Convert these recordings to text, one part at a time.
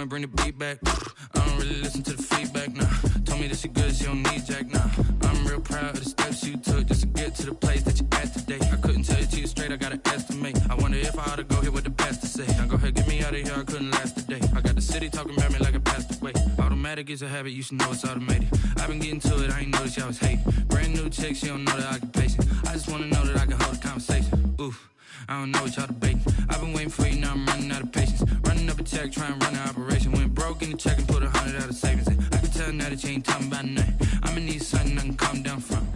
and bring the beat back. I don't really listen to the feedback, nah. Told me that she good, she don't need Jack, nah. I'm real proud of the steps you took just to get to the place that you at today. I couldn't tell it to you straight, I gotta estimate. I wonder if I ought to go here with the best to say. Now go ahead, get me out of here, I couldn't last today. I got the city talking about me like I passed away. Automatic is a habit, you should know it's automated. I've been getting to it, I ain't noticed y'all was hating. Brand new chick, she don't know the occupation. I just wanna know that I can hold a conversation. Oof, I don't know what y'all debating. I've been waiting for you, now I'm running out of patience. Running up a check, trying to run an operation. Went broke in the check and put 100 out of savings in. I can tell now that you ain't talking about nothing. I'ma need something I can calm down from.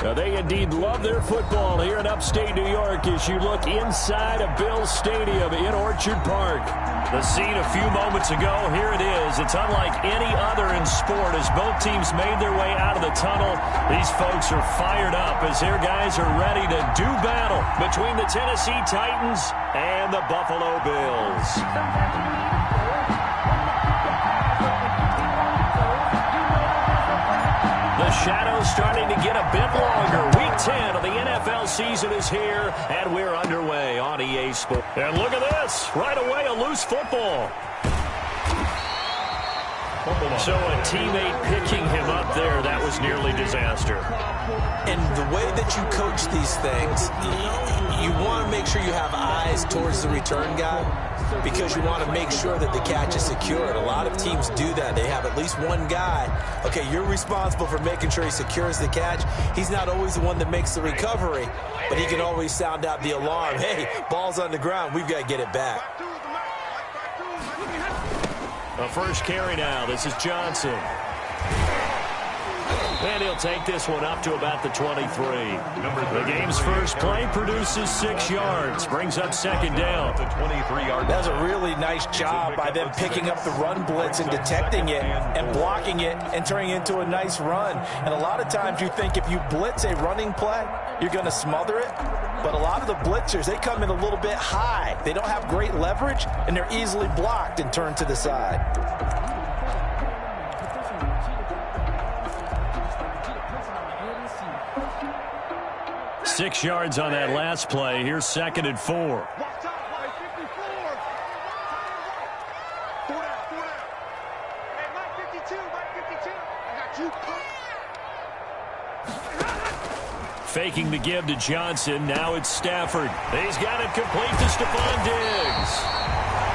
Now they indeed love their football here in upstate New York as you look inside of Bills Stadium in Orchard Park. The scene a few moments ago, here it is. It's unlike any other in sport as both teams made their way out of the tunnel. These folks are fired up as their guys are ready to do battle between the Tennessee Titans and the Buffalo Bills. The shadow's starting to get a bit longer. Week 10 of the NFL season is here, and we're underway on EA Sports. And look at this. Right away, a loose football. So a teammate picking him up there, that was nearly disaster. And the way that you coach these things, you want to make sure you have eyes towards the return guy because you want to make sure that the catch is secured. A lot of teams do that. They have at least one guy. Okay, you're responsible for making sure he secures the catch. He's not always the one that makes the recovery, but he can always sound out the alarm. Hey, ball's on the ground. We've got to get it back. A first carry now. This is Johnson. And he'll take this one up to about the 23. The game's first play produces 6 yards. Brings up second down. That's a really nice job by them picking up the run blitz and detecting it and blocking it and turning it into a nice run. And a lot of times you think if you blitz a running play, you're going to smother it. But a lot of the blitzers, they come in a little bit high. They don't have great leverage, and they're easily blocked and turned to the side. 6 yards on that last play. Here's 2nd and 4. Faking the give to Johnson. Now it's Stafford. He's got it complete to Stephon Diggs.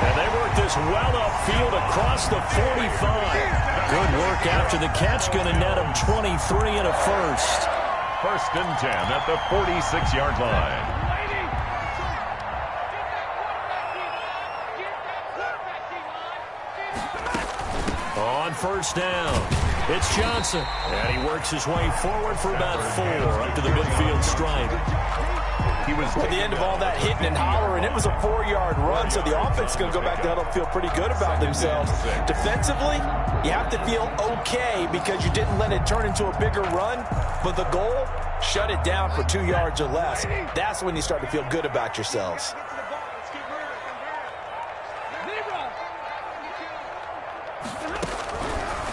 And they work this well upfield across the 45. Good work after the catch. Going to net him 23 and a first. 1st and 10 at the 46-yard line. On 1st down, it's Johnson. And he works his way forward for about 4 up to the midfield stripe. He was at the end of all that hitting and hollering. It was a 4-yard run, so the offense is going to go back to huddle, feel pretty good about themselves. Defensively, you have to feel okay because you didn't let it turn into a bigger run. But the goal, shut it down for 2 yards or less. That's when you start to feel good about yourselves.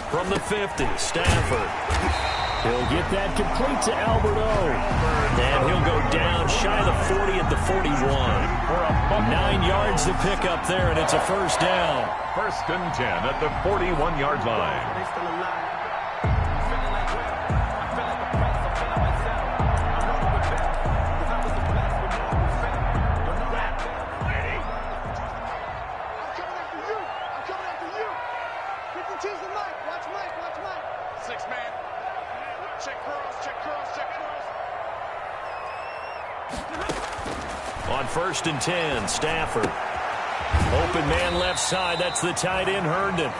From the 50, Stafford. He'll get that complete to Alberto. And he'll go down shy of the 40 at the 41. 9 yards to pick up there, and it's a first down. 1st and 10 at the 41-yard line. On 1st and 10, Stafford. Open man left side. That's the tight end, Herndon.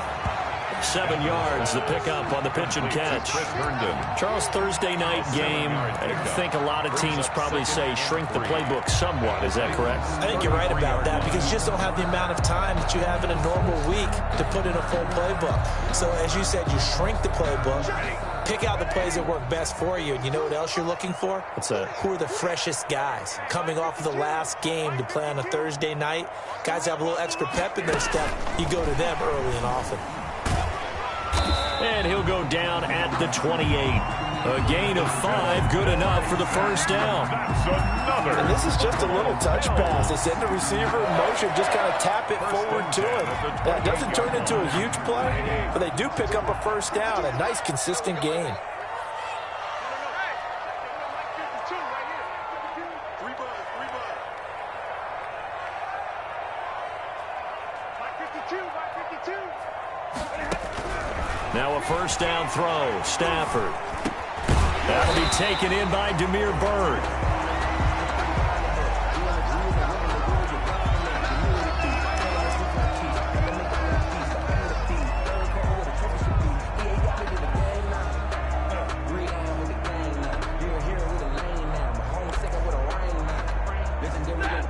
7 yards, the pickup on the pitch and catch. Charles, Thursday night game. I think a lot of teams probably say shrink the playbook somewhat. Is that correct? I think you're right about that because you just don't have the amount of time that you have in a normal week to put in a full playbook. So as you said, you shrink the playbook. Pick out the plays that work best for you. And you know what else you're looking for? Who are the freshest guys coming off of the last game to play on a Thursday night? Guys have a little extra pep in their step. You go to them early and often. And he'll go down at the 28. A gain of 5, good enough for the first down. And this is just a little touch pass. They send the receiver in motion, just kind of tap it forward to him. That doesn't turn into a huge play, but they do pick up a first down. A nice, consistent gain. Now a first down throw. Stafford. That'll be taken in by Demir Bird.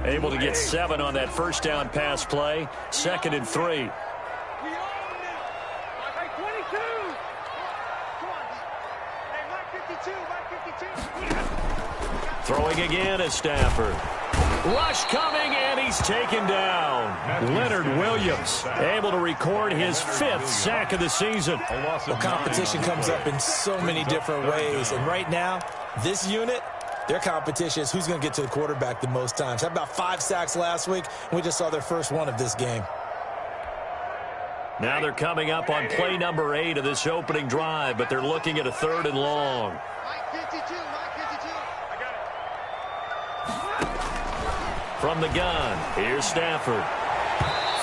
Able to get 7 on that first down pass play. 2nd and 3. Throwing again is Stafford. Rush coming, and he's taken down. Leonard Williams able to record his 5th sack of the season. Well, competition comes up in so many different ways. And right now, this unit, their competition is who's going to get to the quarterback the most times. Had about 5 sacks last week, and we just saw their first one of this game. Now they're coming up on play number 8 of this opening drive, but they're looking at a 3rd and long. From the gun, here's Stafford.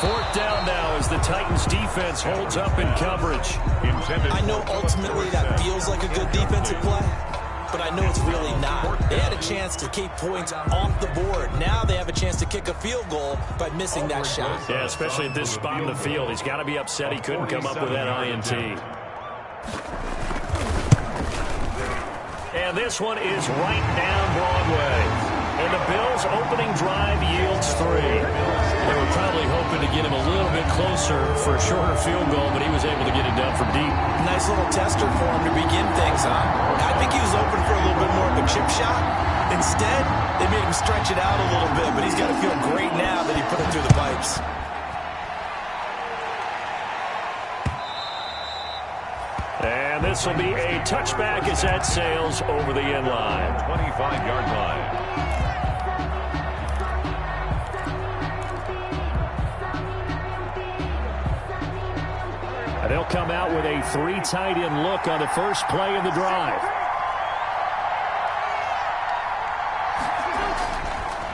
4th down now as the Titans defense holds up in coverage. I know ultimately that feels like a good defensive play, but I know it's really not. They had a chance to keep points off the board. Now they have a chance to kick a field goal by missing that shot. Yeah, especially at this spot in the field. He's got to be upset he couldn't come up with that INT. And this one is right down Broadway. And the Bills' opening drive yields 3. They were probably hoping to get him a little bit closer for a shorter field goal, but he was able to get it done from deep. Nice little tester for him to begin things on. I think he was open for a little bit more of a chip shot. Instead, they made him stretch it out a little bit, but he's got to feel great now that he put it through the pipes. And this will be a touchback as that sails over the end line. 25-yard line. And they'll come out with a 3 tight end look on the first play of the drive.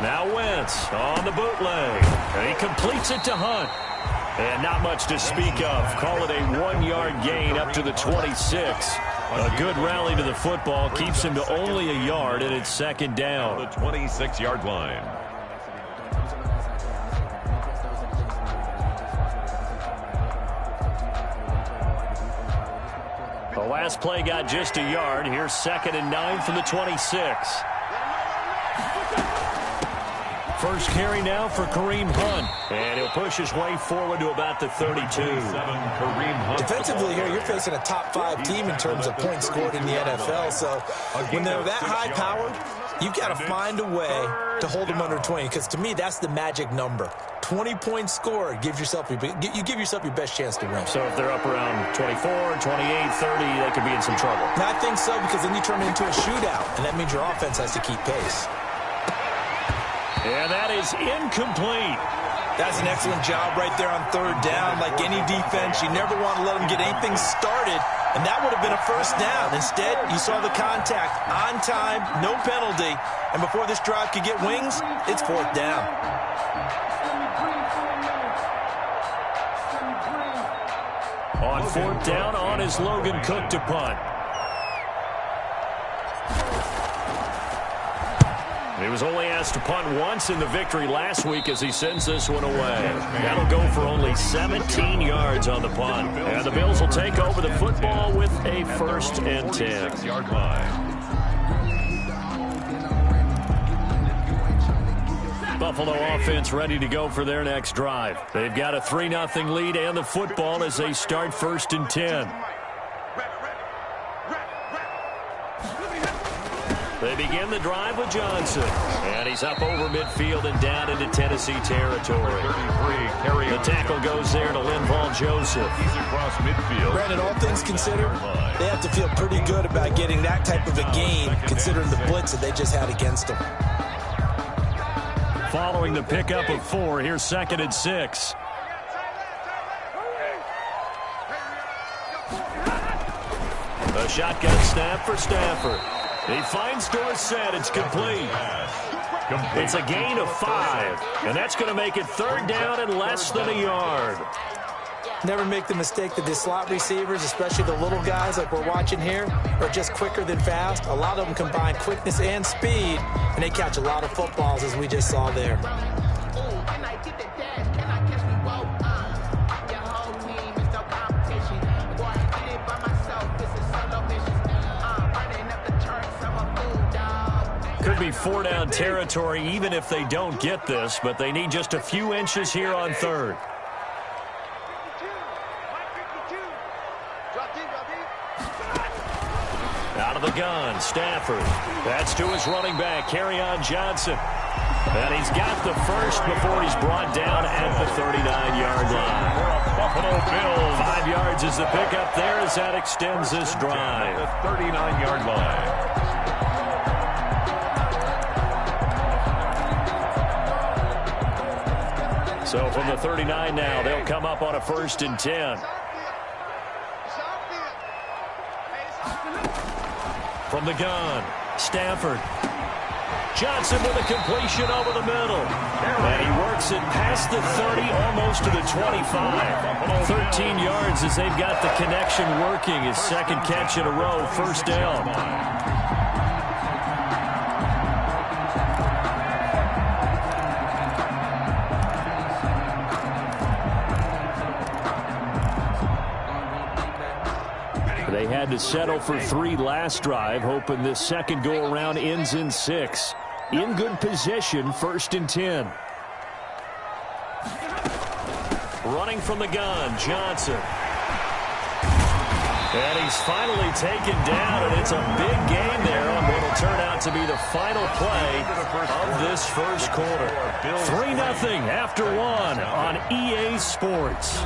Now Wentz on the bootleg. And he completes it to Hunt. And not much to speak of. Call it a 1-yard gain up to the 26. A good rally to the football keeps him to only a yard, and it's 2nd down. The 26-yard line. The last play got just a yard. Here's 2nd and 9 from the 26. First carry now for Kareem Hunt. And he'll push his way forward to about the 32. Defensively here, you're facing a top 5 team in terms of points scored in the NFL. So when they're that high-powered, you've got to find a way to hold them under 20. Because to me, that's the magic number. 20 points scored, you give yourself your best chance to win. So if they're up around 24, 28, 30, they could be in some trouble. And I think so, because then you turn it into a shootout, and that means your offense has to keep pace. And that is incomplete. That's an excellent job right there on 3rd down. Like any defense, you never want to let them get anything started, and that would have been a first down. Instead, you saw the contact on time, no penalty, and before this drive could get wings, it's 4th down. On 4th down, on is Logan Cook to punt. He was only asked to punt once in the victory last week as he sends this one away. That'll go for only 17 yards on the punt. And the Bills will take over the football with a 1st and 10. 6-yard line. Buffalo offense ready to go for their next drive. They've got a 3-0 lead and the football as they start 1st and 10. They begin the drive with Johnson. And he's up over midfield and down into Tennessee territory. The tackle goes there to Linval Joseph. He's across midfield. Brandon, all things considered, they have to feel pretty good about getting that type of a gain, considering the blitz that they just had against them. Following the pickup of 4, here's 2nd and 6. A shotgun snap for Stafford. He finds Dorsett. It's complete. It's a gain of 5, and that's going to make it 3rd down and less than a yard. Never make the mistake that the slot receivers, especially the little guys like we're watching here, are just quicker than fast. A lot of them combine quickness and speed, and they catch a lot of footballs, as we just saw there. Could be 4-down territory even if they don't get this, but they need just a few inches here on 3rd. Out of the gun, Stafford. That's to his running back, Kerryon Johnson. And he's got the first before he's brought down at the 39-yard line. Buffalo Bills. 5 yards is the pickup there as that extends this drive. The 39-yard line. So from the 39 now, they'll come up on a 1st and 10. From the gun, Stafford. Johnson with a completion over the middle. And he works it past the 30, almost to the 25. 13 yards as they've got the connection working. His 2nd catch in a row, 1st down. They had to settle for 3 last drive, hoping this second go-around ends in 6. In good position, 1st and 10. Running from the gun, Johnson. And he's finally taken down, and it's a big game there on what will turn out to be the final play of this first quarter. 3-0 after 1 on EA Sports.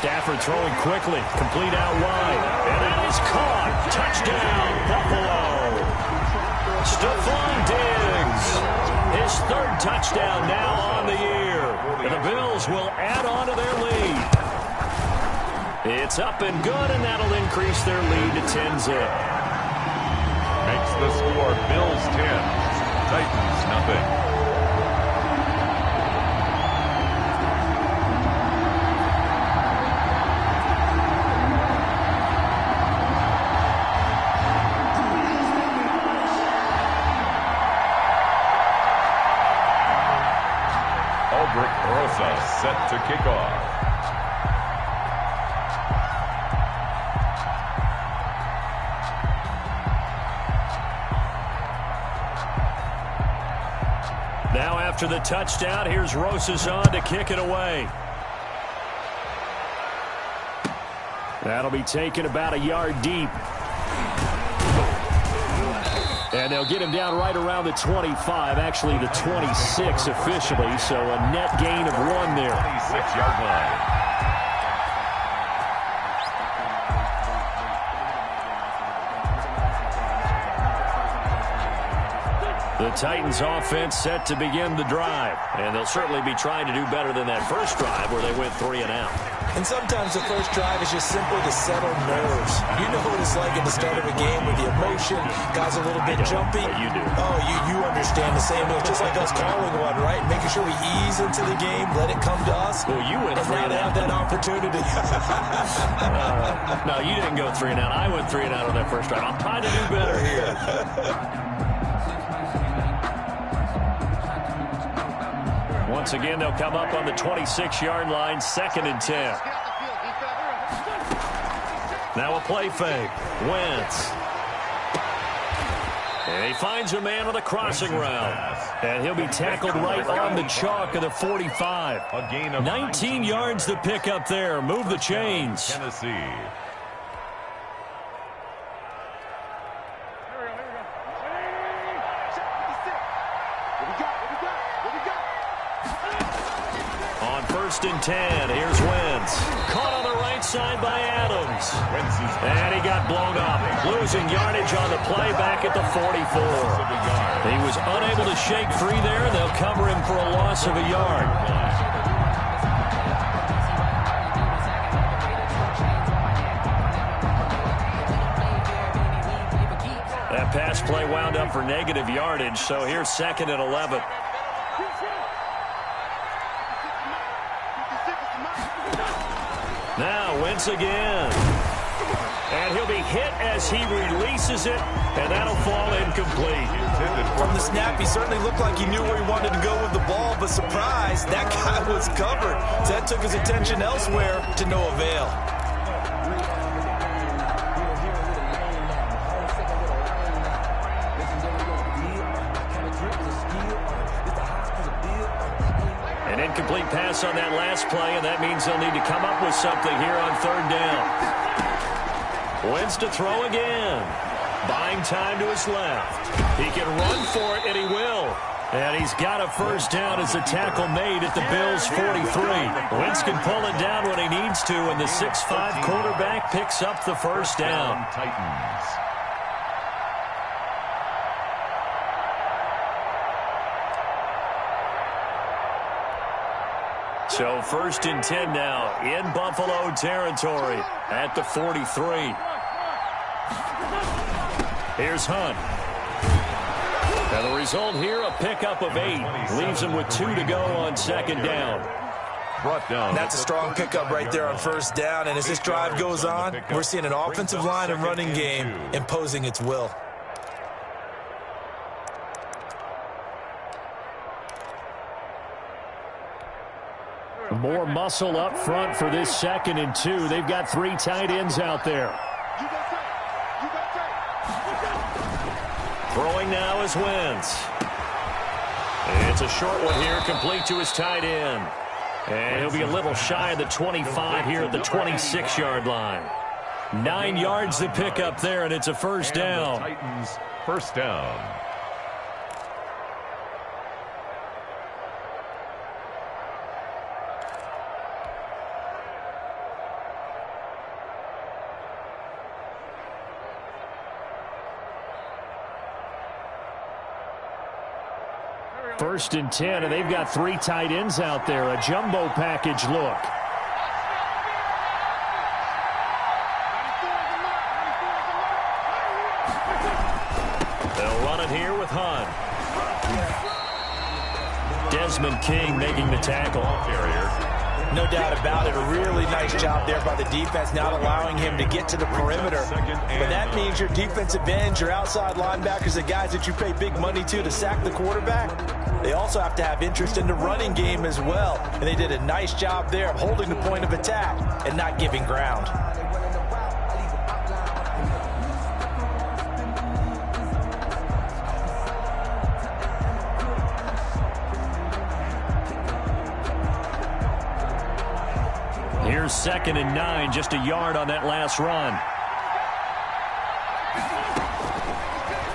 Stafford throwing quickly, complete out wide, and that is caught. Touchdown, Buffalo. Stephon Diggs, his 3rd touchdown now on the year. And the Bills will add on to their lead. It's up and good, and that'll increase their lead to 10-zip. Makes the score Bills 10, Titans nothing. Set to kick off. Now after the touchdown, here's Rosas on to kick it away. That'll be taken about a yard deep. And they'll get him down right around the 25, actually the 26 officially, so a net gain of 1 there. 26-yard line. The Titans offense set to begin the drive, and they'll certainly be trying to do better than that first drive where they went 3 and out. And sometimes the first drive is just simply to settle nerves. You know what it's like at the start of a game with the emotion, guys a little bit jumpy. You do. Oh, you understand the same way. Just like us calling one, right? Making sure we ease into the game, let it come to us. Well, you went 3 and out. Have that opportunity. No, you didn't go 3 and out. I went 3 and out on that first drive. I'm trying to do better here. Once again, they'll come up on the 26-yard line, 2nd and 10. Now a play fake. Wentz. And he finds a man on the crossing route. And he'll be tackled right on the chalk of the 45. A gain of 19 yards to pick up there. Move the chains. Tennessee. On 1st and 10, here's Wentz. Caught on the right side by Adams. And he got blown up. Losing yardage on the play back at the 44. He was unable to shake free there. They'll cover him for a loss of a yard. That pass play wound up for negative yardage, so here's 2nd and 11. Now Wentz again. And he'll be hit as he releases it, and that'll fall incomplete. From the snap, he certainly looked like he knew where he wanted to go with the ball, but surprise, that guy was covered. So that took his attention elsewhere to no avail. An incomplete pass on that last play, and that means they'll need to come up with something here on 3rd down. Wentz to throw again. Buying time to his left. He can run for it, and he will. And he's got a first down as the tackle made at the Bills' 43. Wentz can pull it down when he needs to, and the 6'5" quarterback picks up the first down. Titans. So 1st and 10 now in Buffalo territory at the 43. Here's Hunt. And the result here, a pickup of 8. Leaves him with 2 to go on 2nd down. Brought down. That's a strong pickup right there on 1st down. And as this drive goes on, we're seeing an offensive line and running game imposing its will. More muscle up front for this 2nd and 2. They've got 3 tight ends out there. Throwing now is Wentz. It's a short one here, complete to his tight end. And he'll be a little shy of the 25 here at the 26-yard line. 9 yards to pick up there, and it's a first down. Titans, first down. First and 10, and they've got 3 tight ends out there. A jumbo package look. They'll run it here with Hunt. Desmond King making the tackle. No doubt about it. A really nice job there by the defense, not allowing him to get to the perimeter. But that means your defensive ends, your outside linebackers, the guys that you pay big money to sack the quarterback, they also have to have interest in the running game as well. And they did a nice job there of holding the point of attack and not giving ground. Here's 2nd and 9, just a yard on that last run.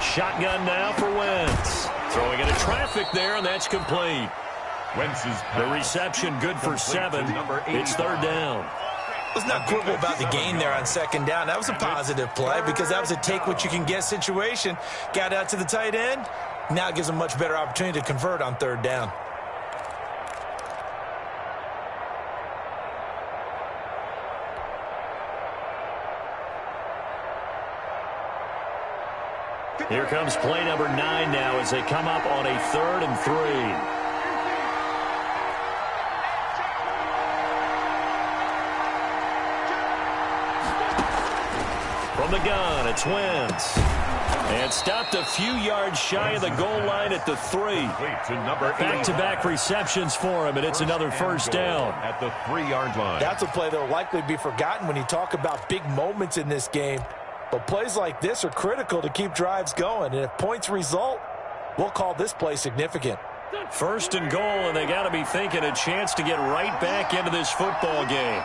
Shotgun now for Wentz. Throwing into traffic there, and that's complete. The reception good for 7. It's 3rd down. Let's not quibble about the gain there on 2nd down. That was a positive play because that was a take-what-you-can-get situation. Got out to the tight end. Now it gives them much better opportunity to convert on 3rd down. Here comes play number 9 now as they come up on a 3rd and 3. From the gun, it's Wentz. And stopped a few yards shy of the goal line at the 3. Back-to-back receptions for him, and it's another first down. At the 3-yard line. That's a play that will likely be forgotten when you talk about big moments in this game. But plays like this are critical to keep drives going. And if points result, we'll call this play significant. First and goal, and they got to be thinking a chance to get right back into this football game.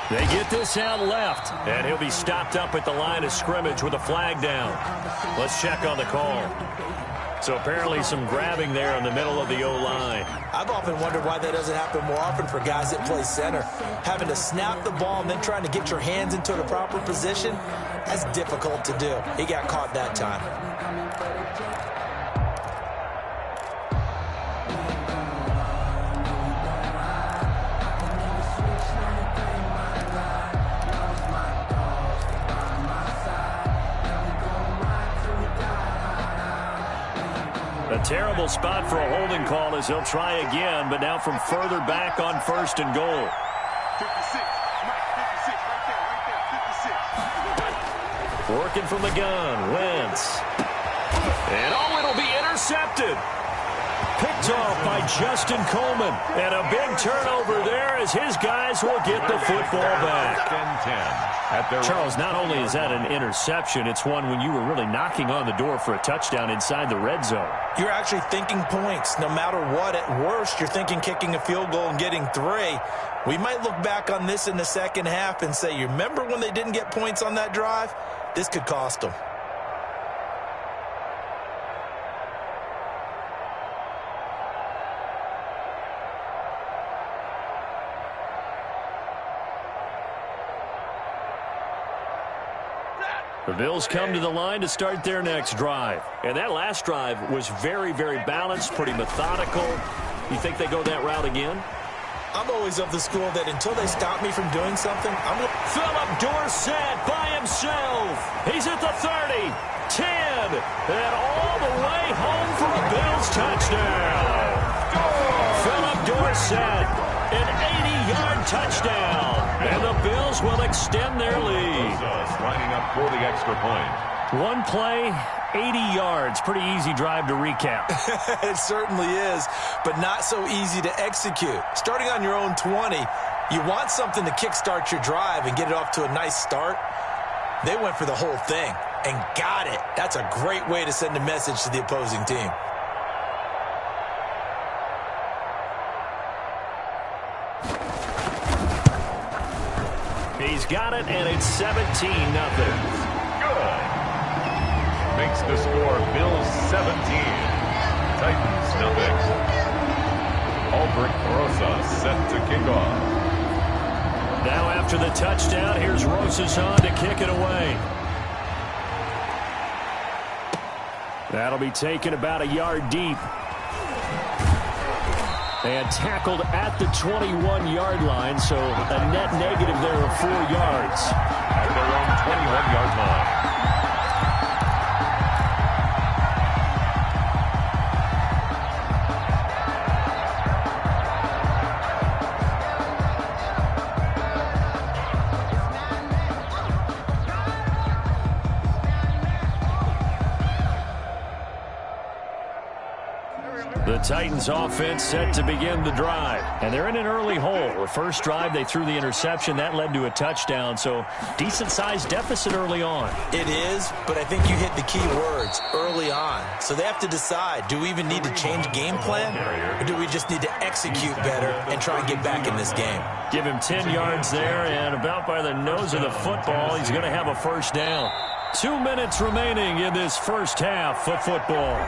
They get this out left, and he'll be stopped up at the line of scrimmage with a flag down. Let's check on the call. So apparently some grabbing there in the middle of the O-line. I've often wondered why that doesn't happen more often for guys that play center. Having to snap the ball and then trying to get your hands into the proper position, that's difficult to do. He got caught that time. A terrible spot for a holding call as he'll try again, but now from further back on 1st and goal. 56, right there, 56. Working from the gun, Wentz. And it'll be intercepted. Picked off by Justin Coleman. And a big turnover there as his guys will get the football back. Charles, not only is that an interception, it's one when you were really knocking on the door for a touchdown inside the red zone. You're actually thinking points. No matter what, at worst, you're thinking kicking a field goal and getting 3. We might look back on this in the second half and say, you remember when they didn't get points on that drive? This could cost them. The Bills come to the line to start their next drive. And that last drive was very, very balanced, pretty methodical. You think they go that route again? I'm always of the school that until they stop me from doing something, I'm going to... Philip Dorsett by himself. He's at the 30, 10, and all the way home for a Bills touchdown. Philip Dorsett, an 80-yard touchdown. And the Bills will extend their lead. Lining up for the extra point. One play, 80 yards. Pretty easy drive to recap. It certainly is, but not so easy to execute. Starting on your own 20, you want something to kickstart your drive and get it off to a nice start. They went for the whole thing and got it. That's a great way to send a message to the opposing team. He's got it, and it's 17-0. Good. Makes the score Bills 17. Titans nothing. Albert Rosa set to kick off. Now after the touchdown, here's Rosas on to kick it away. That'll be taken about a yard deep. And tackled at the 21-yard line, so a net negative there of 4 yards. At their own 21-yard line. The Titans offense set to begin the drive. And they're in an early hole. The first drive, they threw the interception. That led to a touchdown. So decent-sized deficit early on. It is, but I think you hit the key words, early on. So they have to decide, do we even need to change game plan? Or do we just need to execute better and try and get back in this game? Give him 10 yards there, and about by the nose of the football, he's going to have a first down. 2 minutes remaining in this first half of football.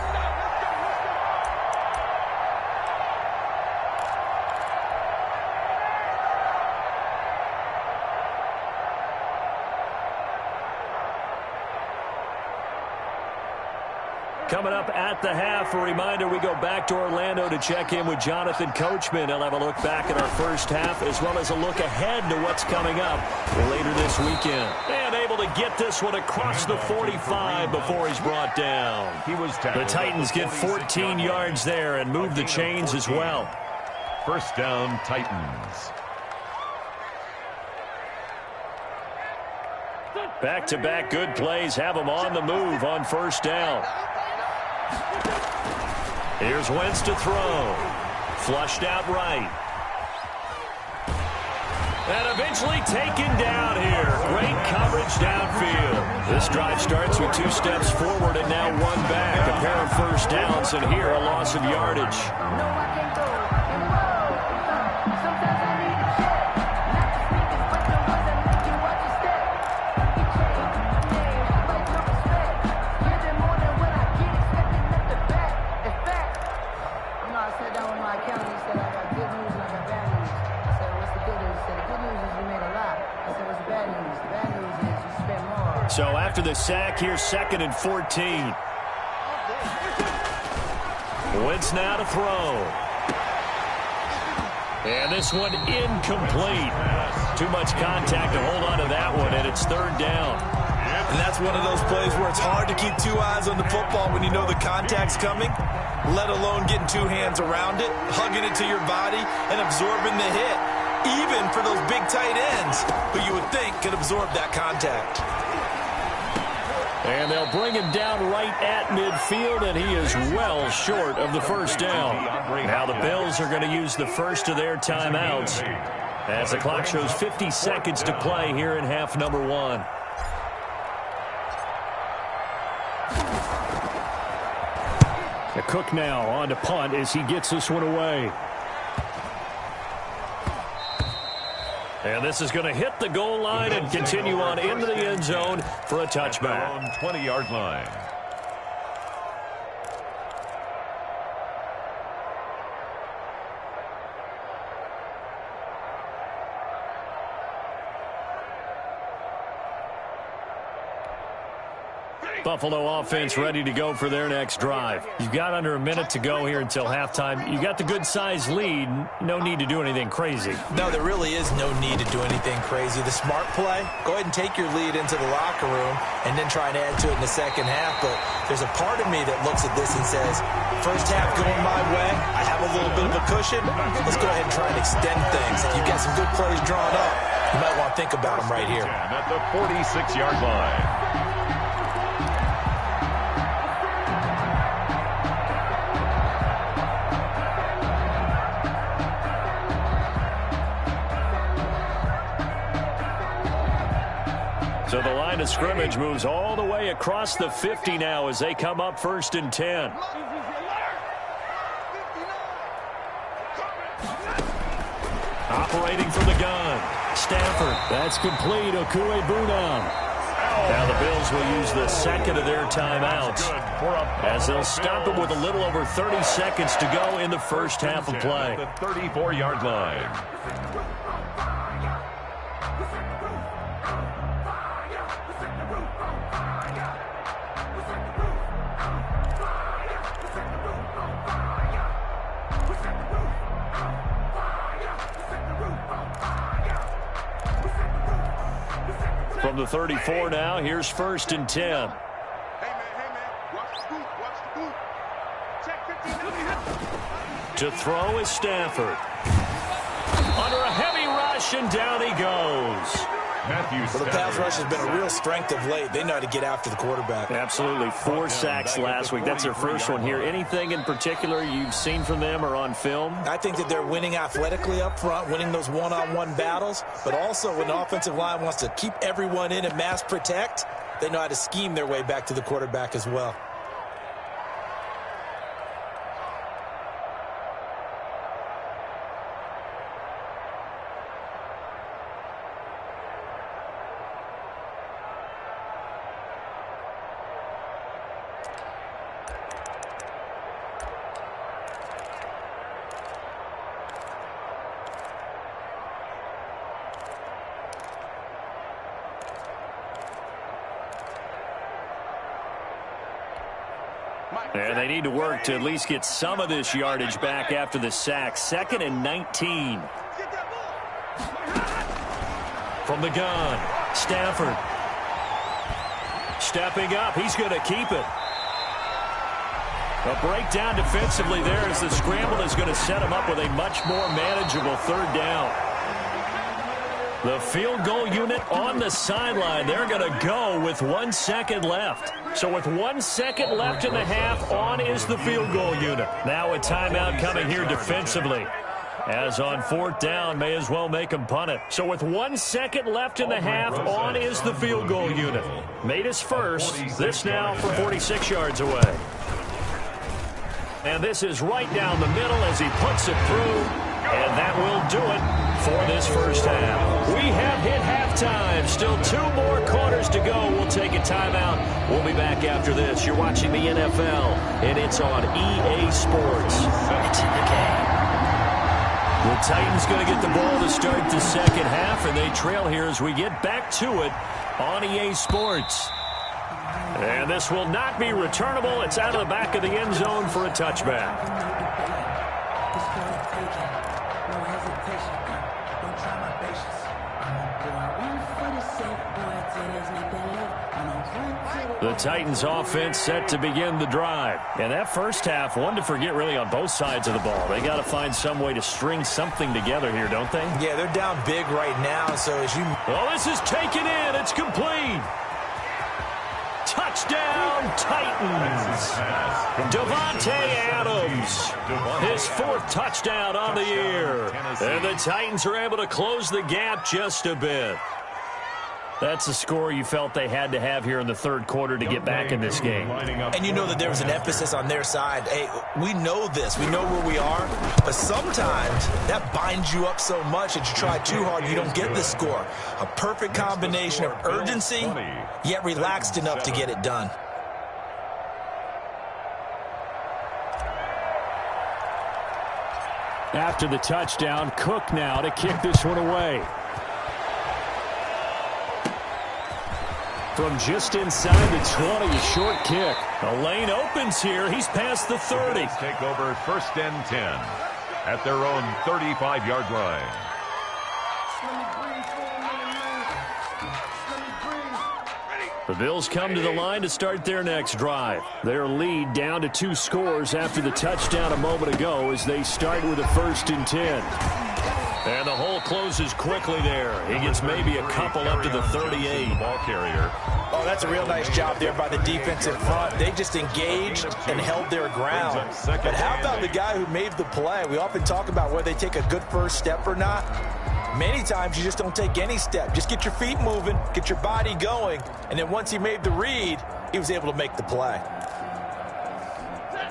Coming up at the half, a reminder we go back to Orlando to check in with Jonathan Coachman. He'll have a look back at our first half as well as a look ahead to what's coming up later this weekend. And able to get this one across the 45 before he's brought down. The Titans get 14 yards there and move the chains as well. First down, Titans. Back-to-back good plays have them on the move on first down. Here's Wentz to throw. Flushed out right. And eventually taken down here. Great coverage downfield. This drive starts with 2 steps forward and now 1 back. A pair of first downs and here a loss of yardage. So after the sack, here's 2nd and 14. Wentz now to throw. And this one incomplete. Too much contact to hold on to that one, and it's 3rd down. And that's one of those plays where it's hard to keep 2 eyes on the football when you know the contact's coming, let alone getting 2 hands around it, hugging it to your body, and absorbing the hit, even for those big tight ends who you would think could absorb that contact. And they'll bring him down right at midfield, and he is well short of the first down. Now the Bills are going to use the first of their timeouts as the clock shows 50 seconds to play here in half number 1. The Cook now on to punt as he gets this one away. And this is going to hit the goal line and continue on into the end zone for a touchback. 20-yard line. Buffalo offense ready to go for their next drive. You've got under a minute to go here until halftime. You got the good-sized lead. No need to do anything crazy. No, there really is no need to do anything crazy. The smart play, go ahead and take your lead into the locker room and then try and add to it in the second half. But there's a part of me that looks at this and says, first half going my way, I have a little bit of a cushion. Let's go ahead and try and extend things. If you've got some good plays drawn up, you might want to think about them right here. At the 46-yard line. So the line of scrimmage moves all the way across the 50 now as they come up 1st and 10. Operating from the gun. Stafford. That's complete. Okuegbunam. Now the Bills will use the second of their timeouts as they'll stop it with a little over 30 seconds to go in the first half of play. The 34-yard line. From the 34 now, here's 1st and 10. Hey, man, watch the boot, check 15. To throw is Stafford. Under a heavy rush, and down he goes. Well, the pass rush has been a real strength of late. They know how to get after the quarterback. Absolutely. 4 sacks last week. That's their first one here. Anything in particular you've seen from them or on film? I think that they're winning athletically up front, winning those one-on-one battles, but also when the offensive line wants to keep everyone in and mass protect, they know how to scheme their way back to the quarterback as well. And they need to work to at least get some of this yardage back after the sack. 2nd and 19. From the gun, Stafford. Stepping up, he's going to keep it. A breakdown defensively there as the scramble is going to set him up with a much more manageable 3rd down. The field goal unit on the sideline. They're going to go with 1 second left. So with 1 second left in the half, on is the field goal unit. Now a timeout coming here defensively. As on 4th down, may as well make them punt it. So with 1 second left in the half, on is the field goal unit. Made his first. This now from 46 yards away. And this is right down the middle as he puts it through. And that will do it for this first half. We have hit halftime. Still 2 more quarters to go. We'll take a timeout. We'll be back after this. You're watching the NFL, and it's on EA Sports. It's in the game. The Titans going to get the ball to start the second half, and they trail here as we get back to it on EA Sports. And this will not be returnable. It's out of the back of the end zone for a touchback. The Titans offense set to begin the drive. And that first half, one to forget really on both sides of the ball. They got to find some way to string something together here, don't they? Yeah, they're down big right now, so as you... Oh, this is taken in. It's complete. Touchdown, Titans. Davante Adams. His 4th touchdown on the year. And the Titans are able to close the gap just a bit. That's a score you felt they had to have here in the 3rd quarter to get back in this game. And you know that there was an emphasis on their side. Hey, we know this. We know where we are. But sometimes that binds you up so much that you try too hard, you don't get the score. A perfect combination of urgency, yet relaxed enough to get it done. After the touchdown, Cook now to kick this one away. From just inside the 20, a short kick. A lane opens here. He's past the 30. Take over 1st and 10 at their own 35-yard line. The Bills come to the line to start their next drive. Their lead down to 2 scores after the touchdown a moment ago as they start with a 1st and 10. And the hole closes quickly there. He gets maybe a couple up to the 38. Ball carrier. Oh, that's a real nice job there by the defensive front. They just engaged and held their ground. But how about the guy who made the play? We often talk about whether they take a good first step or not. Many times you just don't take any step. Just get your feet moving, get your body going, and then once he made the read, he was able to make the play.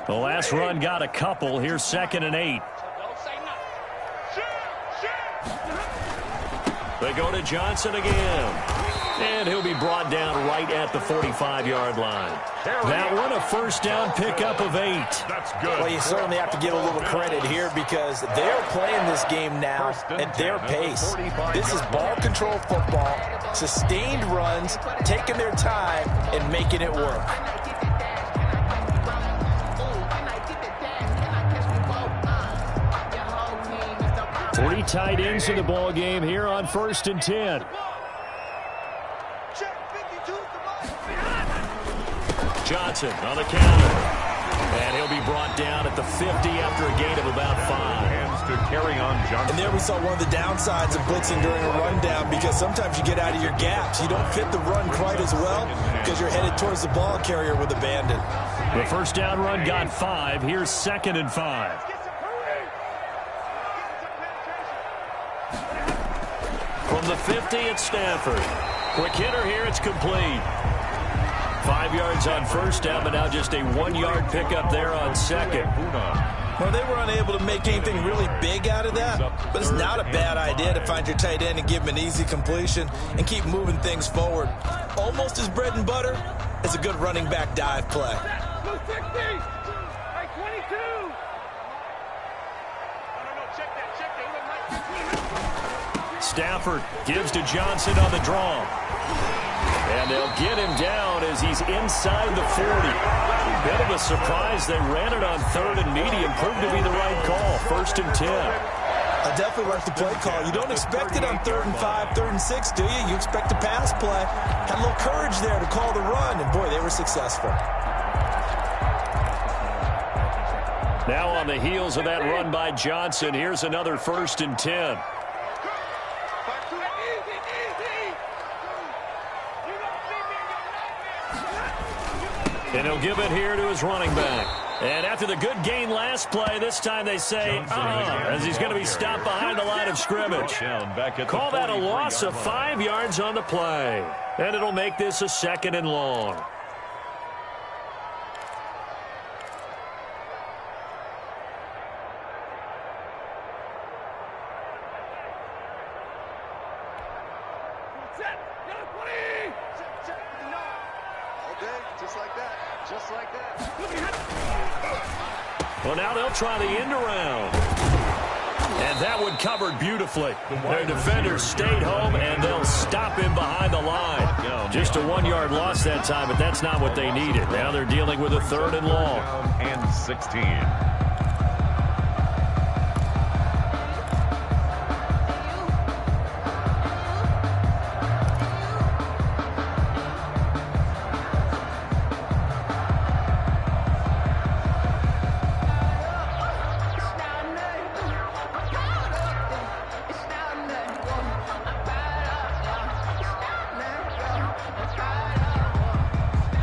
The last run got a couple. Here's 2nd and 8. They go to Johnson again. And he'll be brought down right at the 45-yard line. That one, a 1st down pickup of 8. That's good. Well, you certainly have to give a little credit here because they're playing this game now at their pace. This is ball control football, sustained runs, taking their time, and making it work. Three tight ends in the ball game here on 1st and 10. Johnson on the counter. And he'll be brought down at the 50 after a gain of about 5. Hands to carry on Johnson. And there we saw one of the downsides of blitzing during a rundown because sometimes you get out of your gaps. You don't fit the run quite as well because you're headed towards the ball carrier with abandon. The 1st down run got 5. Here's 2nd and 5. From the 50, it's Stafford. Quick hitter here, it's complete. 5 yards on 1st down, but now just a 1-yard pickup there on 2nd. Well, they were unable to make anything really big out of that, but it's not a bad idea to find your tight end and give him an easy completion and keep moving things forward. Almost as bread and butter as a good running back dive play. Stafford gives to Johnson on the draw. And they'll get him down as he's inside the 40. Bit of a surprise. They ran it on 3rd and medium. Proved to be the right call. 1st and 10. I definitely like the play call. You don't expect it on 3rd and 5, 3rd and 6, do you? You expect a pass play. Had a little courage there to call the run, and boy, they were successful. Now on the heels of that run by Johnson, here's another 1st and 10. And he'll give it here to his running back. And after the good gain last play, this time they say, as he's going to be stopped behind the line of scrimmage. Call that a loss of 5 yards on the play. And it'll make this a 2nd and long. Well, now they'll try the end around. And that one covered beautifully. Their defenders stayed home, and they'll stop him behind the line. Just a 1-yard loss that time, but that's not what they needed. Now they're dealing with a 3rd and long. And 16.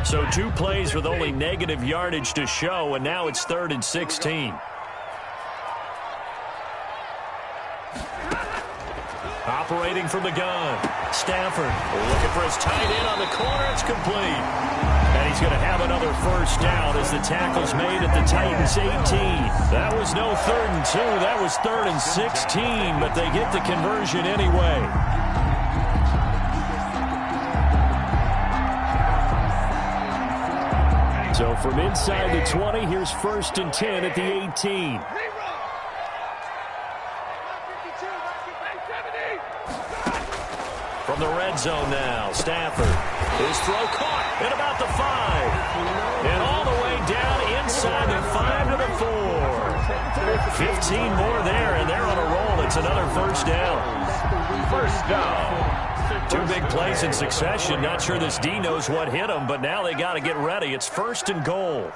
So 2 plays with only negative yardage to show, and now it's 3rd and 16. Operating from the gun. Stafford looking for his tight end on the corner. It's complete. And he's going to have another 1st down as the tackle's made at the Titans' 18. That was no 3rd and 2. That was 3rd and 16, but they get the conversion anyway. So from inside the 20, here's 1st and 10 at the 18. From the red zone now, Stafford. His throw caught at about the 5. And all the way down inside the 5 to the 4. 15 more there, and they're on a roll. It's another 1st down. 1st down. 2 big plays in succession. Not sure this D knows what hit him, but now they got to get ready. It's 1st and goal.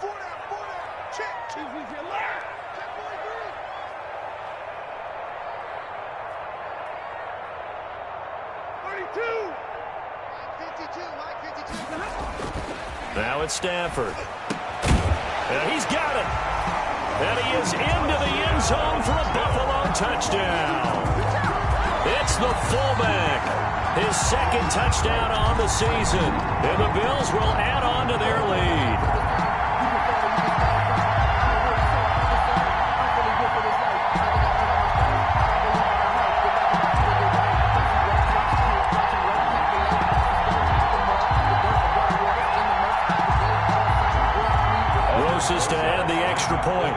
Now it's Stafford. And he's got it. And he is into the end zone for a Buffalo touchdown. It's the fullback. His 2nd touchdown on the season. And the Bills will add on to their lead. Roses to add the extra point.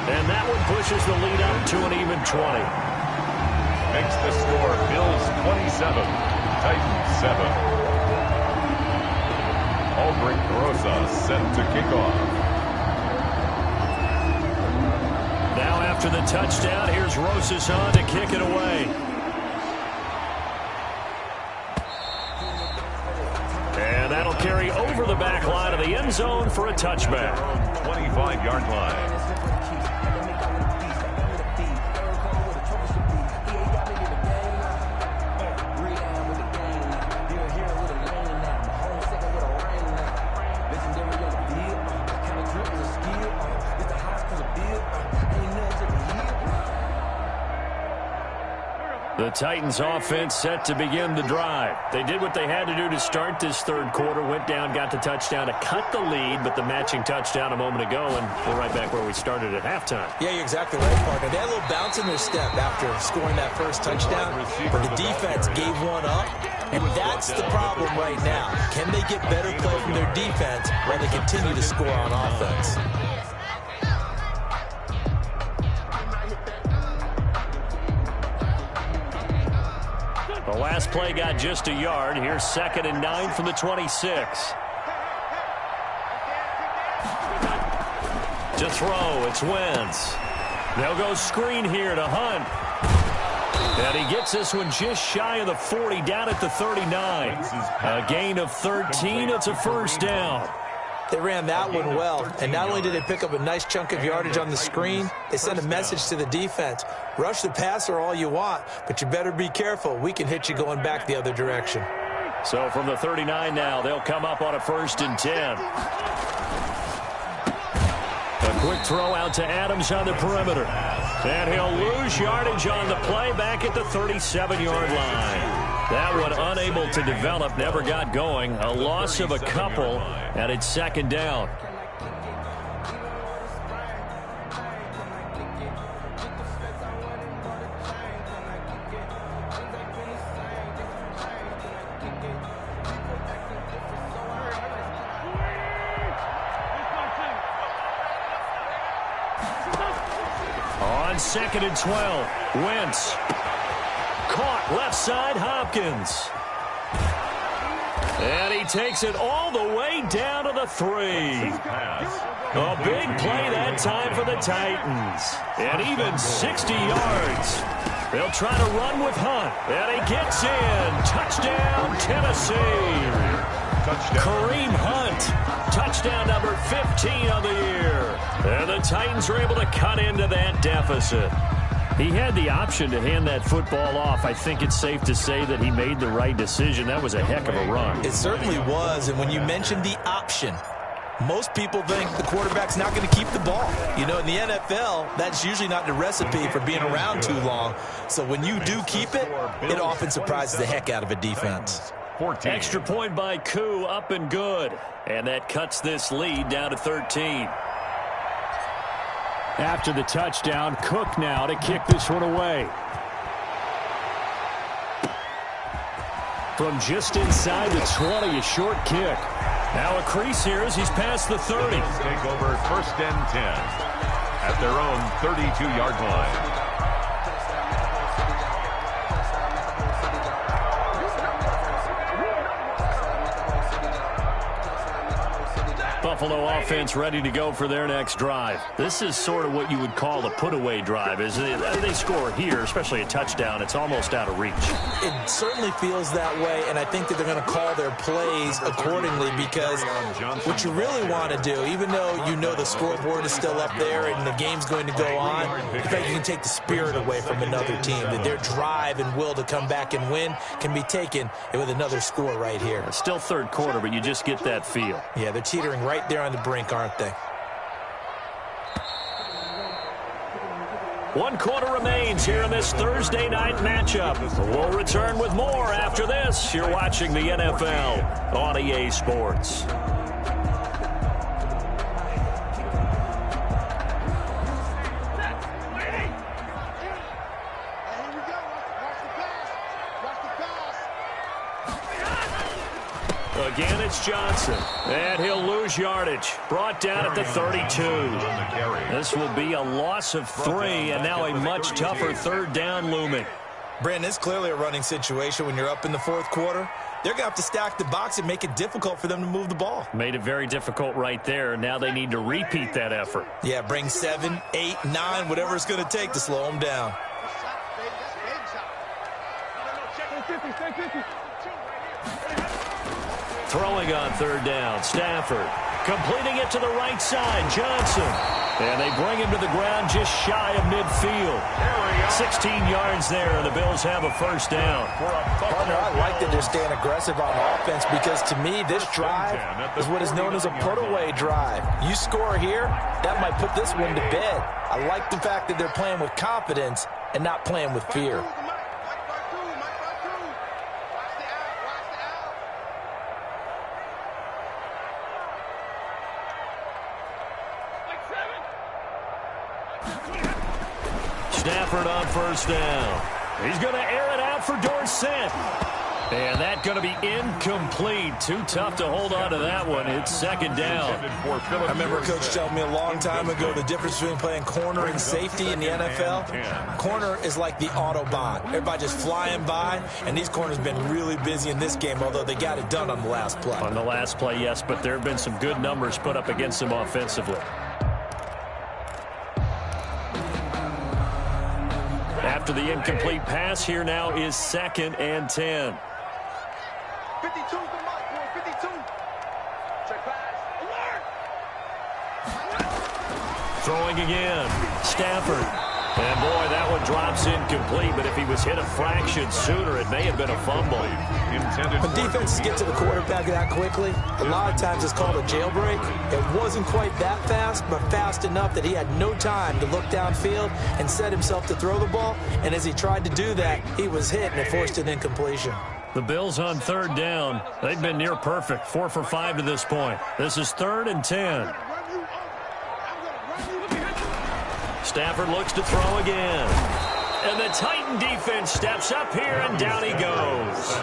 And that one pushes the lead up to an even 20. Makes the score Bills 27, Titans 7. Aldrich Rosa set to kick off. Now after the touchdown, here's Rosas on to kick it away. And that'll carry over the back line of the end zone for a touchback. 25-yard line. The Titans offense set to begin the drive. They did what they had to do to start this 3rd quarter. Went down, got the touchdown to cut the lead, but the matching touchdown a moment ago, and we're right back where we started at halftime. Yeah, you're exactly right, partner. They had a little bounce in their step after scoring that 1st touchdown, but the defense gave one up, and that's the problem right now. Can they get better play from their defense while they continue to score on offense? play got just a yard. Here's 2nd and 9 from the 26. To throw, it's Wentz. They'll go screen here to Hunt. And he gets this one just shy of the 40, down at the 39. A gain of 13. It's a first down. They ran that one well, and not only did they pick up a nice chunk of yardage on the screen, they sent a message to the defense. Rush the passer all you want, but you better be careful. We can hit you going back the other direction. So from the 39 now, they'll come up on a 1st and 10. A quick throw out to Adams on the perimeter. And he'll lose yardage on the play back at the 37-yard line. That one unable to develop, never got going. A loss of a couple, and it's 2nd down. On 2nd and 12, Wentz. Caught left side, Hopkins. And he takes it all the way down to the 3. A big play that time for the Titans. And even 60 yards. They'll try to run with Hunt. And he gets in. Touchdown, Tennessee. Kareem Hunt. Touchdown number 15 of the year. And the Titans are able to cut into that deficit. He had the option to hand that football off. I think it's safe to say that he made the right decision. That was a heck of a run. It certainly was. And when you mentioned the option, most people think the quarterback's not going to keep the ball. You know, in the NFL, that's usually not the recipe for being around too long. So when you do keep it, it often surprises the heck out of a defense. 14. Extra point by Koo, up and good. And that cuts this lead down to 13. After the touchdown, Cook now to kick this one away. From just inside the 20, a short kick. Now a crease here as he's past the 30. Take over 1st and 10 at their own 32-yard line. Buffalo offense ready to go for their next drive. This is sort of what you would call a put-away drive. As they score here, especially a touchdown, it's almost out of reach. It certainly feels that way, and I think that they're going to call their plays accordingly, because what you really want to do, even though you know the scoreboard is still up there and the game's going to go on, in fact, you can take the spirit away from another team, that their drive and will to come back and win can be taken with another score right here. It's still 3rd quarter, but you just get that feel. Yeah, they're teetering right there on the brink, aren't they? 1 quarter remains here in this Thursday night matchup. We'll return with more after this. You're watching the NFL on EA Sports. Again, it's Johnson. And he'll lose yardage. Brought down at the 32. This will be a loss of 3, and now a much tougher 3rd down looming. Brandon, it's clearly a running situation when you're up in the 4th quarter. They're going to have to stack the box and make it difficult for them to move the ball. Made it very difficult right there. Now they need to repeat that effort. Yeah, bring 7, 8, 9, whatever it's going to take to slow them down. Throwing on 3rd down, Stafford. Completing it to the right side, Johnson. And they bring him to the ground just shy of midfield. 16 yards there, and the Bills have a 1st down. Partner, I like that they're staying aggressive on offense, because to me, this drive is what is known as a put-away drive. You score here, that might put this one to bed. I like the fact that they're playing with confidence and not playing with fear. Stafford on 1st down. He's going to air it out for Dorsett. And that's going to be incomplete. Too tough to hold on to that one. It's second down. I remember a coach telling me a long time ago the difference between playing corner and safety in the NFL. Corner is like the Autobahn. Everybody just flying by, and these corners have been really busy in this game, although they got it done on the last play. On the last play, yes, but there have been some good numbers put up against them offensively. After the incomplete pass, here now is 2nd and 10. 52 the mark, boy, 52. Check pass. Alert! Throwing again. Stafford. And, boy, that one drops incomplete, but if he was hit a fraction sooner, it may have been a fumble. When defenses get to the quarterback that quickly, a lot of times it's called a jailbreak. It wasn't quite that fast, but fast enough that he had no time to look downfield and set himself to throw the ball. And as he tried to do that, he was hit, and it forced an incompletion. The Bills on 3rd down. They've been near perfect, 4 for 5 to this point. This is 3rd and 10. Stafford looks to throw again. And the Titan defense steps up here, and down he goes.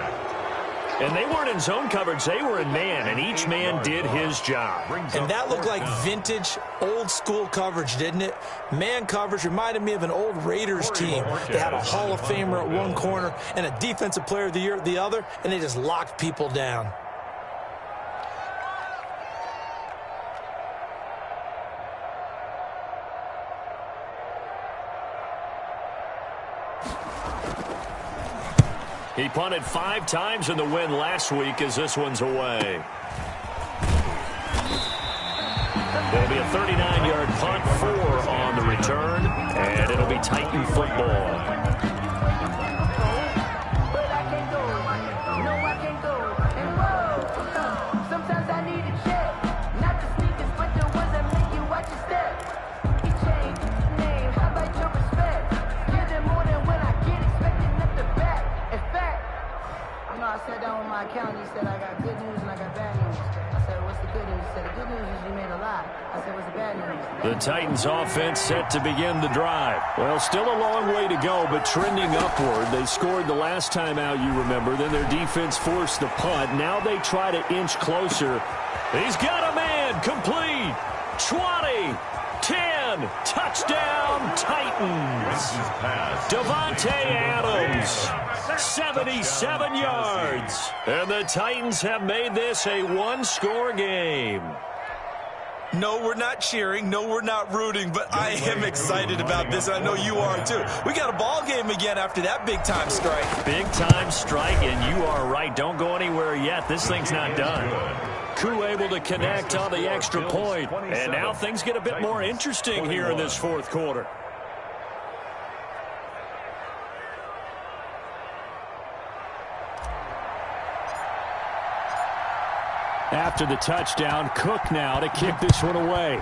And they weren't in zone coverage. They were in man, and each man did his job. And that looked like vintage, old-school coverage, didn't it? Man coverage reminded me of an old Raiders team. They had a Hall of Famer at one corner and a Defensive Player of the Year at the other, and they just locked people down. He punted 5 times in the win last week as this one's away. There'll be a 39-yard punt, 4 on the return, and it'll be Titan football. I sat down with my accountant. He said, I got good news and I got bad news. I said, what's the good news? He said, the good news is you made a lot. I said, what's the bad news? The Titans offense set to begin the drive. Well, still a long way to go, but trending upward. They scored the last time out, you remember. Then their defense forced the punt. Now they try to inch closer. He's got a man. Complete. 20. 10. Touchdown, Titans. Davante Adams. 77 yards. And the Titans have made this a one-score game. No, we're not cheering. No, we're not rooting. But I am excited about this. I know you are, too. We got a ball game again after that big-time strike. Big-time strike, and you are right. Don't go anywhere yet. This thing's not done. Koo able to connect on the extra point. And now things get a bit more interesting here in this fourth quarter. After the touchdown, Cook now to kick this one away.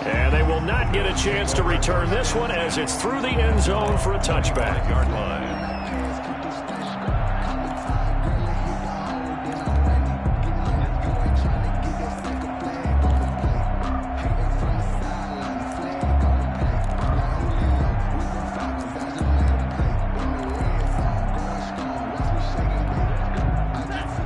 And they will not get a chance to return this one as it's through the end zone for a touchback. Yard line.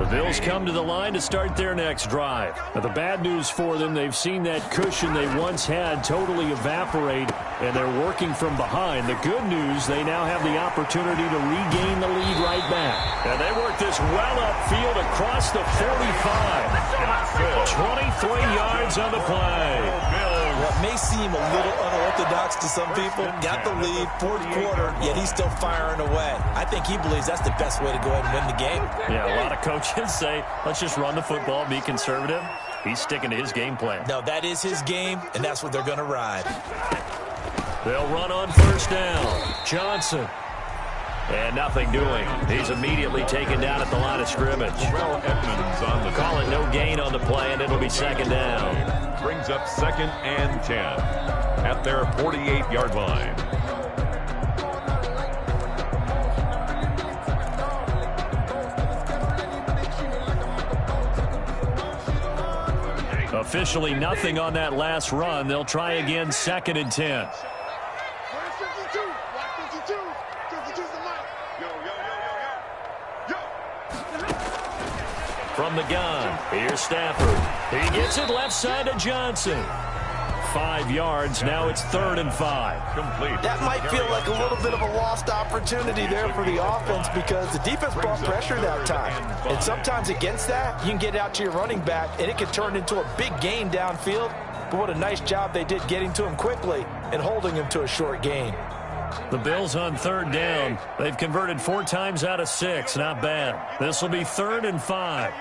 Bills come to the line to start their next drive. Now, the bad news for them, they've seen that cushion they once had totally evaporate, and they're working from behind. The good news, they now have the opportunity to regain the lead right back. And they work this well upfield across the 45. 23 yards on the play. What may seem a little unorthodox to some people, got the lead, fourth quarter, yet he's still firing away. I think he believes that's the best way to go ahead and win the game. Yeah, a lot of coaches say, let's just run the football, be conservative. He's sticking to his game plan. No, that is his game, and that's what they're going to ride. They'll run on first down. Johnson. And nothing doing. He's immediately taken down at the line of scrimmage. Call it no gain on the play, and it'll be second down. Brings up 2nd and 10 at their 48-yard line. Officially nothing on that last run. They'll try again 2nd and 10. the gun. Here's Stafford. He gets it left side to Johnson. 5 yards. Now it's 3rd and 5. Complete. That might feel like a little bit of a lost opportunity there for the offense because the defense brought pressure that time. And sometimes against that, you can get out to your running back, and it can turn into a big gain downfield. But what a nice job they did getting to him quickly and holding him to a short gain. The Bills on 3rd down. They've converted 4 times out of 6. Not bad. This will be 3rd and 5.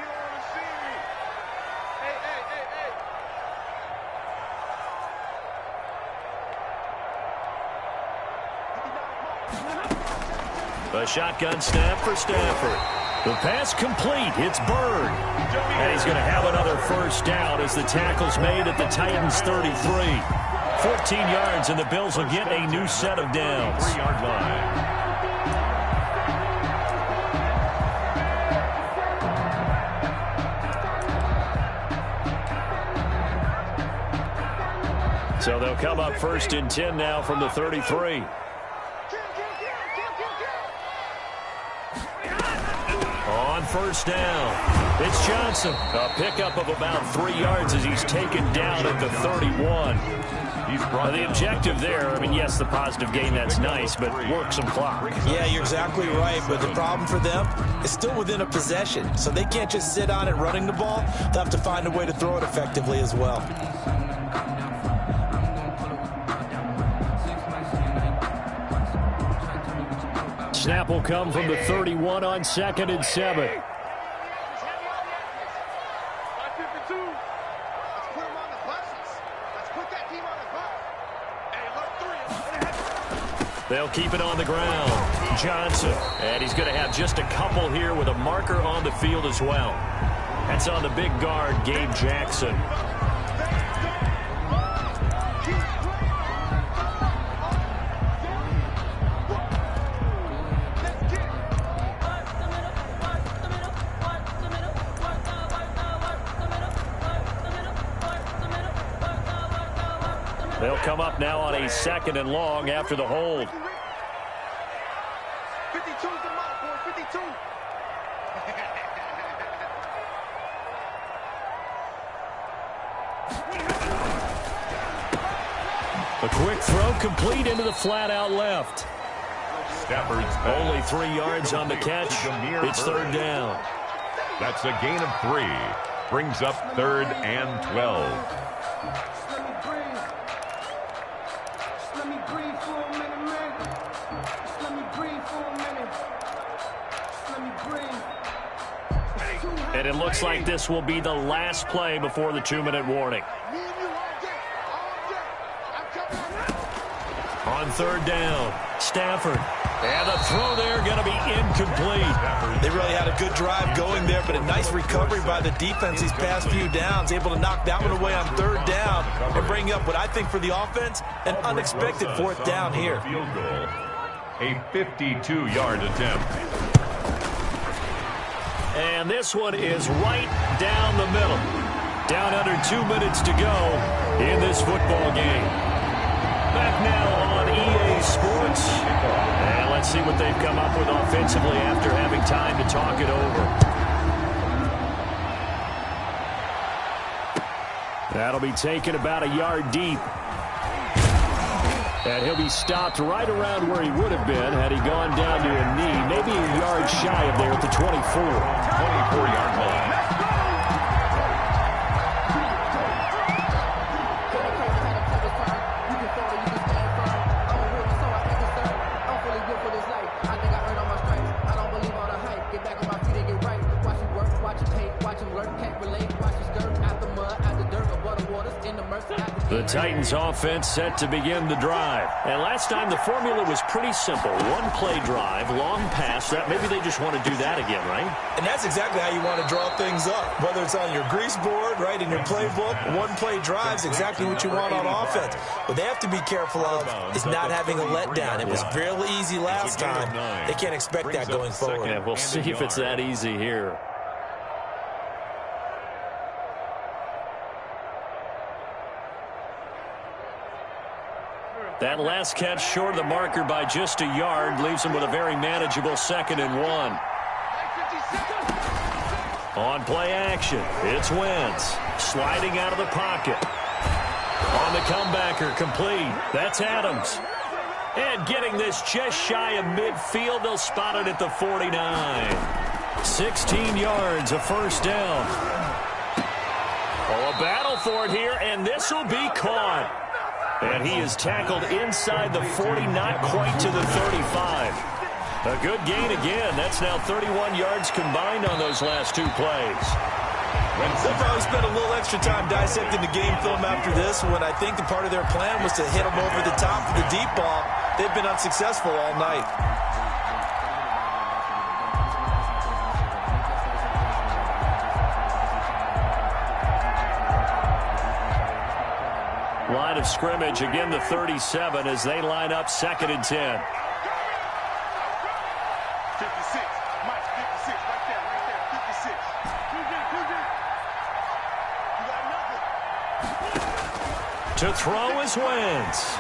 A shotgun snap for Stafford. The pass complete. It's Bird. And he's going to have another first down as the tackle's made at the Titans' 33. 14 yards, and the Bills will get a new set of downs. 3-yard line. So they'll come up 1st and 10 now from the 33. On 1st down, it's Johnson. A pickup of about 3 yards as he's taken down at the 31. The objective there, I mean, yes, the positive gain, that's nice, but work some clock. Yeah, you're exactly right, but the problem for them is still within a possession, so they can't just sit on it running the ball. They'll have to find a way to throw it effectively as well. Snap will come from the 31 on 2nd and 7. They'll keep it on the ground. Johnson. And he's going to have just a couple here with a marker on the field as well. That's on the big guard, Gabe Jackson. They'll come up now on a 2nd and long after the hold. 52's the mark, boy. 52. A quick throw complete into the flat out left. Stafford's Only 3 yards on the catch. It's 3rd down. That's a gain of 3. Brings up 3rd and 12. And it looks like this will be the last play before the 2-minute warning. On 3rd down, Stafford. And the throw there going to be incomplete. They really had a good drive going there, but a nice recovery by the defense these past few downs, able to knock that one away on 3rd down and bring up what I think for the offense, an unexpected 4th down here. Field goal. A 52-yard attempt. And this one is right down the middle. Down under 2 minutes to go in this football game. Back now on EA Sports. And let's see what they've come up with offensively after having time to talk it over. That'll be taken about a yard deep. And he'll be stopped right around where he would have been had he gone down to a knee, maybe a yard shy of there at the 24. 24-yard line. The Titans offense set to begin the drive. And last time the formula was pretty simple. One play drive, long pass. That maybe they just want to do that again, right? And that's exactly how you want to draw things up. Whether it's on your grease board, right, in your playbook, one play drive is exactly what you want on offense. What they have to be careful of is not having a letdown. It was fairly easy last time. They can't expect that going forward. Yeah, we'll see if it's that easy here. That last catch short of the marker by just a yard leaves him with a very manageable 2nd and 1. On play action, it's Wentz. Sliding out of the pocket. On the comebacker, complete. That's Adams. And getting this just shy of midfield, they'll spot it at the 49. 16 yards, a first down. Oh, a battle for it here, and this will be caught. And he is tackled inside the 40, not quite to the 35. A good gain again. That's now 31 yards combined on those last two plays. They'll probably spend a little extra time dissecting the game film after this, when I think the part of their plan was to hit them over the top of the deep ball. They've been unsuccessful all night. Line of scrimmage, again the 37 as they line up 2nd and 10. 56. Mike, 56. Right there. 56. You got nothing. To throw is Wentz.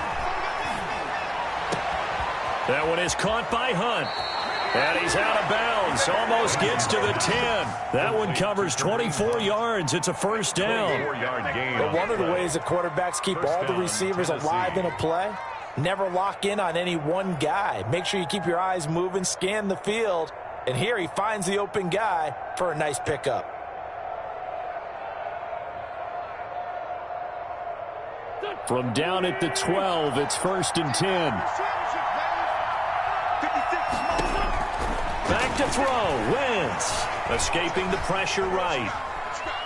That one is caught by Hunt. And he's out of bounds. Almost gets to the 10. That one covers 24 yards. It's a first down. But one of the ways that quarterbacks keep all the receivers alive in a play, never lock in on any one guy. Make sure you keep your eyes moving, scan the field. And here he finds the open guy for a nice pickup. From down at the 12, it's 1st and 10. Back to throw. Wentz escaping the pressure right.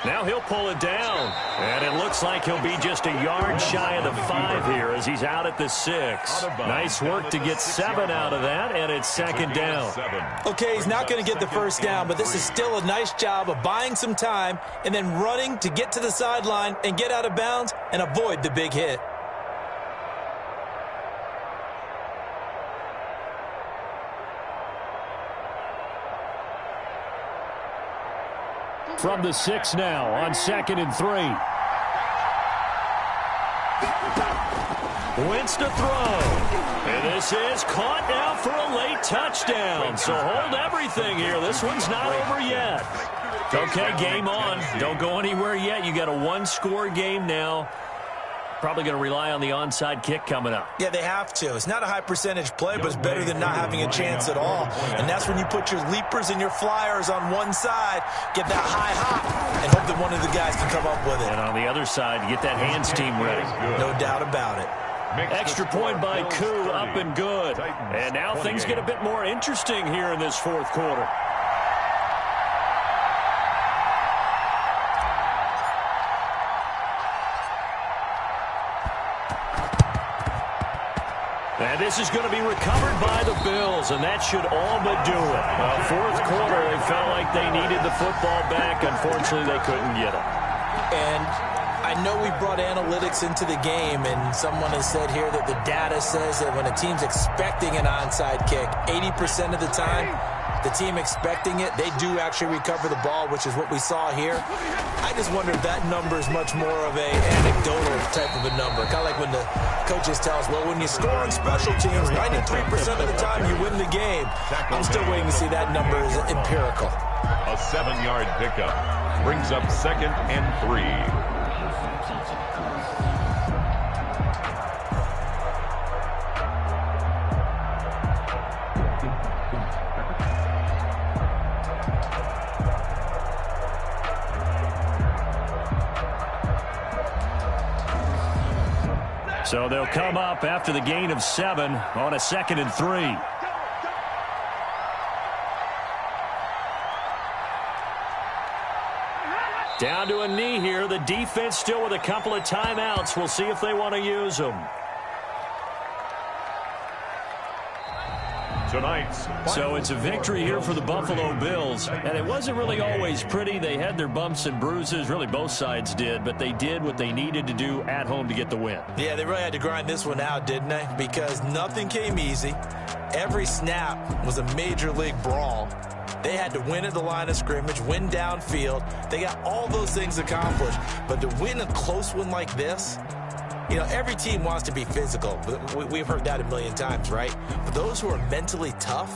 Now he'll pull it down. And it looks like he'll be just a yard shy of the 5 here as he's out at the 6. Nice work to get 7 out of that, and it's 2nd down. Okay, he's not going to get the first down, but this is still a nice job of buying some time and then running to get to the sideline and get out of bounds and avoid the big hit. From the 6 now on 2nd and 3. Wentz to throw. And this is caught now for a late touchdown. So hold everything here. This one's not over yet. Okay, game on. Don't go anywhere yet. You got a 1-score game now. Probably going to rely on the onside kick coming up. Yeah, they have to. It's not a high percentage play, but it's better than not having a chance at all. And that's when you put your leapers and your flyers on one side, get that high hop, and hope that one of the guys can come up with it. And on the other side, get that hands team ready. No doubt about it. Extra point by Koo, up and good. And now things get a bit more interesting here in this 4th quarter. And this is going to be recovered by the Bills, and that should all but do it. 4th quarter, they felt like they needed the football back. Unfortunately, they couldn't get it. And I know we brought analytics into the game, and someone has said here that the data says that when a team's expecting an onside kick, 80% of the time, the team expecting it, they do actually recover the ball, which is what we saw here. I just wonder if that number is much more of a anecdotal type of a number. Kind of like when the coaches tell us, well, when you score on special teams, 93% of the time you win the game. I'm still waiting to see that number is empirical. A 7-yard pickup brings up 2nd and 3. So they'll come up after the gain of 7 on a 2nd and 3. Down to a knee here. The defense still with a couple of timeouts. We'll see if they want to use them. So it's a victory here for the Buffalo Bills. And it wasn't really always pretty. They had their bumps and bruises. Really, both sides did. But they did what they needed to do at home to get the win. Yeah, they really had to grind this one out, didn't they? Because nothing came easy. Every snap was a major league brawl. They had to win at the line of scrimmage, win downfield. They got all those things accomplished. But to win a close one like this, you know, every team wants to be physical. We've heard that a million times, right? But those who are mentally tough,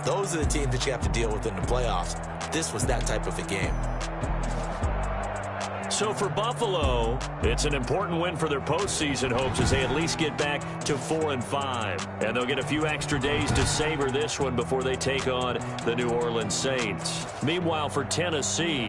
Those are the teams that you have to deal with in the playoffs. This was that type of a game. So for Buffalo, it's an important win for their postseason hopes as they at least get back to 4-5. And they'll get a few extra days to savor this one before they take on the New Orleans Saints. Meanwhile, for Tennessee,